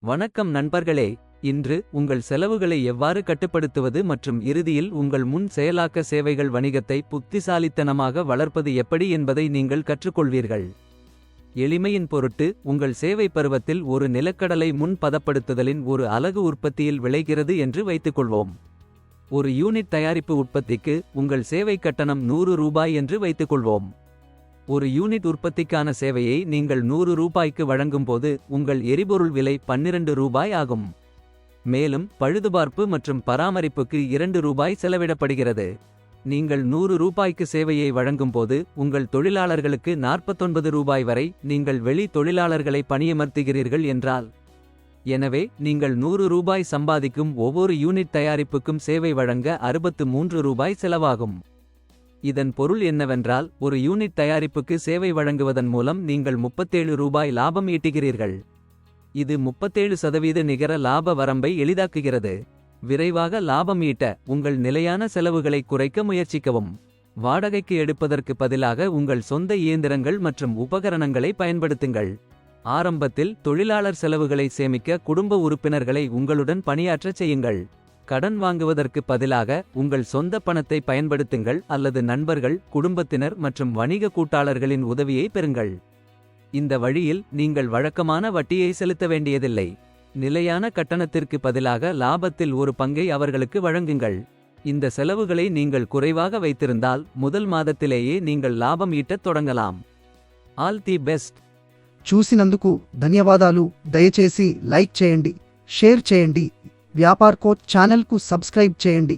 வணக்கம் நண்பர்களே. இன்று உங்கள் செலவுகளை எவ்வாறு கட்டுப்படுத்துவது மற்றும் இறுதியில் உங்கள் முன் செயலாக்க சேவைகள் வணிகத்தை புத்திசாலித்தனமாக வளர்ப்பது எப்படி என்பதை நீங்கள் கற்றுக்கொள்வீர்கள். எளிமையின் பொருட்டு உங்கள் சேவை பருவத்தில் ஒரு நிலக்கடலை முன் பதப்படுத்துதலின் ஒரு அலகு உற்பத்தியில் விளைகிறது என்று வைத்துக்கொள்வோம். ஒரு யூனிட் தயாரிப்பு உற்பத்திக்கு உங்கள் சேவை கட்டணம் 100 ரூபாய் என்று வைத்துக்கொள்வோம். ஒரு யூனிட் உற்பத்திக்கான சேவையை நீங்கள் 100 ரூபாய்க்கு வழங்கும்போது உங்கள் எரிபொருள் விலை 12 ரூபாய் ஆகும். மேலும் பழுதுபார்ப்பு மற்றும் பராமரிப்புக்கு 2 ரூபாய் செலவிடப்படுகிறது. நீங்கள் 100 ரூபாய்க்கு சேவையை வழங்கும்போது உங்கள் தொழிலாளர்களுக்கு 49 ரூபாய் வரை நீங்கள் வெளி தொழிலாளர்களை பணியமர்த்துகிறீர்கள் என்றால். எனவே நீங்கள் 100 ரூபாய் சம்பாதிக்கும் ஒவ்வொரு யூனிட் தயாரிப்புக்கும் சேவை வழங்க 63 ரூபாய் செலவாகும். இதன் பொருள் என்னவென்றால் ஒரு யூனிட் தயாரிப்புக்கு சேவை வழங்குவதன் மூலம் நீங்கள் 37 ரூபாய் லாபம் ஈட்டுகிறீர்கள். இது 37% நிகர லாப வரம்பை எளிதாக்குகிறது. விரைவாக லாபம் ஈட்ட உங்கள் நிலையான செலவுகளை குறைக்க முயற்சிக்கவும். வாடகைக்கு எடுப்பதற்கு பதிலாக உங்கள் சொந்த இயந்திரங்கள் மற்றும் உபகரணங்களை பயன்படுத்துங்கள். ஆரம்பத்தில் தொழிலாளர் செலவுகளை சேமிக்க குடும்ப உறுப்பினர்களை உங்களுடன் பணியாற்றச் செய்யுங்கள். கடன் வாங்குவதற்கு பதிலாக உங்கள் சொந்த பணத்தை பயன்படுத்துங்கள் அல்லது நண்பர்கள், குடும்பத்தினர் மற்றும் வணிக கூட்டாளர்களின் உதவியை பெறுங்கள். இந்த வழியில் நீங்கள் வழக்கமான வட்டியை செலுத்த வேண்டியதில்லை. நிலையான கட்டணத்திற்கு பதிலாக லாபத்தில் ஒரு பங்கை அவர்களுக்கு வழங்குங்கள். இந்த செலவுகளை நீங்கள் குறைவாக வைத்திருந்தால் முதல் மாதத்திலேயே நீங்கள் லாபம் ஈட்டத் தொடங்கலாம். All the best. చూసినందుకు ధన్యవాదాలు. దయచేసి లైక్ చేయండి, షేర్ చేయండి. వ్యాపార్ కోచ్ ఛానల్కు సబ్స్క్రైబ్ చేయండి.